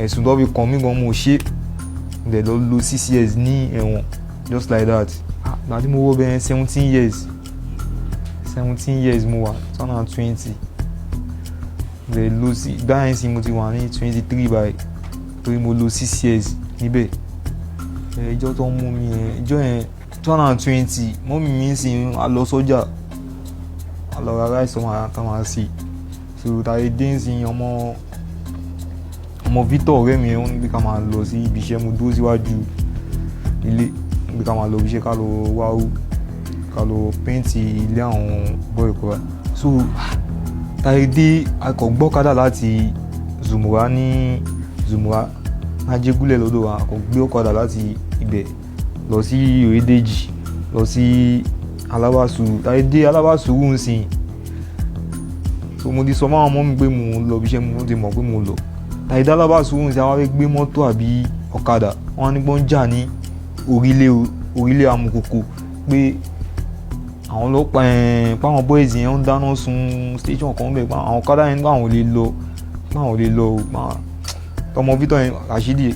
ẹ̀sùn tó fi kàn mí gan mo ṣe dẹ̀ lọ lò 6 years ní ẹ̀wọ̀n just like that. Ìgbà tí mo wọ bẹ́ẹ̀ 17 years mo wà 2020 dẹ̀ lò sí báyìí sí mo ti wà ní 23 báyìí torí mo lò 6 years níbẹ̀. Ìjọ tó ń mú mi yẹn ìjọ yẹn 2020 mọ́mì mi sì ń lọ sọ́jà lọ ra rice ọmọ àyàká máa sí so tàyè dé ń sin ọmọ Victor ọ̀rẹ́ mi ó ní bí ká máa lọ sí ibi iṣẹ́ mo dúró síwájú ilé bí ká máa lọ ibi iṣẹ́ ká lọ wáwú ká lọ pẹ́ǹtì ilé àwọn bọ́ọ̀ ìkọ́ra so tàyè dé akọ̀ gbọ́kadà láti Zumura Ajégúnlẹ̀ lọ́dọ̀ wa akọ̀ gbé ọ̀kadà láti ibẹ̀ lọ sí Oyèdèjì lọ sí Alábàsùúrù tàyè dé Alábàsùúrù ń sìn so mo ti sọ máa mọ́ mi pé mo lọ ibi iṣẹ́ mo ti mọ̀ pé mo lọ tàyè dé Alábàsùúrù ń sìn àwọn gbé mọ́tò àbí ọ̀kadà wọn ní gbọ́n jà ní orílẹ̀ Amukoko pé àwọn ọlọ́pàá páwọn boys yẹn ń dáná sun station kan bẹ́ẹ̀ àwọn ọ̀kadà yẹn páwọn ò lè lọ tọmọ Victor yẹn Rashidi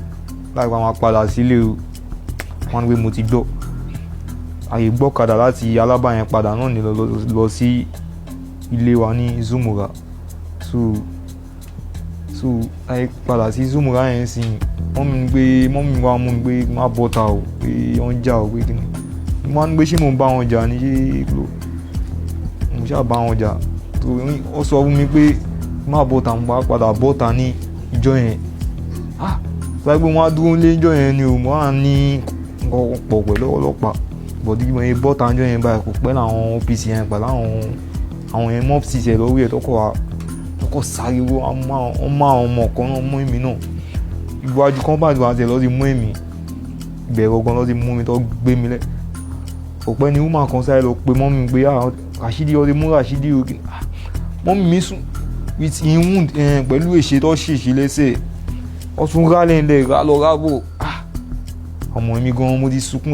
láì pa máa padà sílé o wọn ní pé mo ti gbọ́ àyè gbọ́kadà láti Alábà yẹn padà náà ní lọ sí ilé wa ní Zumura so àyè padà sí Zumura yẹn sì mọ́mí wa mú mi pé má bọ́ta o pé wọ́n jà o pé kí ni mo máa ń gbé ṣé mo ń bá wọn jà ní ṣé mo ṣáà bá wọn jà tó ó sọ fún mi pé má bọ́ta mo bá padà bọ́ta ní ìjọ yẹn sọ pé wọ́n á dúró lé ìjọ yẹn ni o mo á ní nǹkan pọ̀ pẹ̀lú ọlọ́pàá bọ̀dí mo yẹn bọ́ta ìjọ yẹn báyìí kò pẹ́ láwọn OPC yẹn pẹ̀lú àwọn yẹn mọ́pì ṣẹ̀ lórí ẹ̀ tọkọ̀ sáré wọ́n má àwọn ọmọ kan náà mú èmi náà iwájú kọ́ńpáàdì wa tẹ̀ lọ́ ti mú èmi ìbẹ̀rẹ̀ ọgbọ́n lọ́ ti mú mi tó gbé mi lẹ̀ ọ̀pẹ́ ni woman kan sáré lọ pé mọ́mí pé Rashidi ọdẹ mú Rashidi o mọ́mí mi sùn with in wound pẹ̀lú èṣe tó ṣèṣe lẹ́sẹ̀ ọtún rálẹ̀ ńlẹ̀ rà lọ rábò ọmọ mi gan mo ti sunkún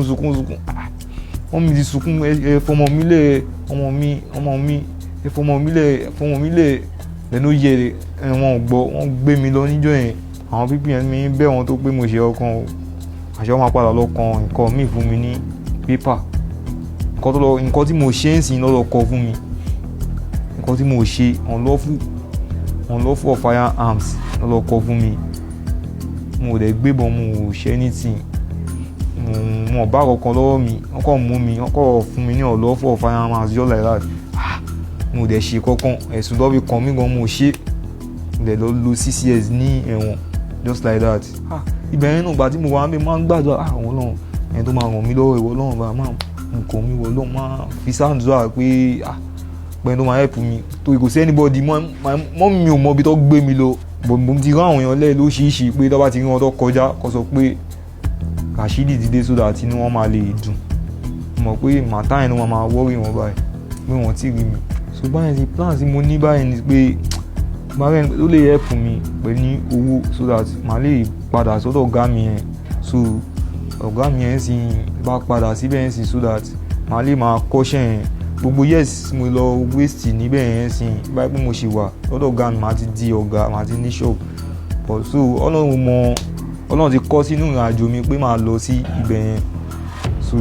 mọ́mí ti sunkún ẹ fọmọ mi lẹ̀ ọmọ mi ẹ fọmọ mi lẹ̀ lẹ́nu yẹ wọn gbọ́ wọ́n gbé mi lọ níjọ́ yẹn àwọn pípì yẹn mi bẹ́ wọn tó pé mo ṣe ọkàn o àṣẹ wọn máa padà lọ kan nǹkan míì fún mi ní pépà nǹkan tí mo ṣe ń sìn lọ́dọ̀ kọ fún mi nǹkan tí mo ṣe unlawful firearms lọ́dọ̀ kọ fún mi mo dẹ̀ gbébọn mo ṣe anything mo bá kankan lọ́wọ́ mi wọ́n kọ́ mú mi wọ́n kọ́ fún mi ní unlawful firearms just like that mo dẹ̀ ṣe kankan ẹ̀sùn tó fi kàn mí gan mo ṣe mo dẹ̀ lọ lò 6 years ní ẹ̀wọ̀n just like that ibẹ̀ yẹn náà gbà tí mo wà ń bẹ máa ń gbàdúrà àwọn Ọlọ́run ẹni tó máa ràn mí lọ́wọ́ ìwọ Ọlọ́run bá máa nǹkan mi wọ̀ lọ́wọ́ máa fi sáǹdúrà pé pẹ̀lú tó máa help mi torí kò sí anybody mọ́ mi ò mọ ibi tó gbé mi lọ mo ti rán àwọn èèyàn lẹ́ẹ̀ lóṣìṣì pé tó bá ti rí wọn tó kọjá kó sọ pé Rashidi ti dé sódà tí inú wọn máa lè dùn mọ̀ pé màtá yẹn ló máa wọ́rí wọn báyìí pé wọ́n ti rí mi so báyìí ti plan tí mo ní báyìí ni pé báyìí ló lè help mi pẹ̀lú owó so that màá lè padà sọ́dọ̀ ọ̀gá mi yẹn so ọ̀gá mi yẹn sì bá padà síbẹ̀ yẹn sì so that màá lè máa kọ́ṣẹ́ yẹn gbogbo yes mo lọ waste níbẹ̀ yẹn sì báyìí pé mo ṣì wà lọ́dọ̀ ọ̀gá mi màá ti di ọ̀gá màá ti ní shop but so Ọlọ́run ti kọ́ sínú ìrìn àjò mi pé màá lọ sí ibẹ̀ yẹn so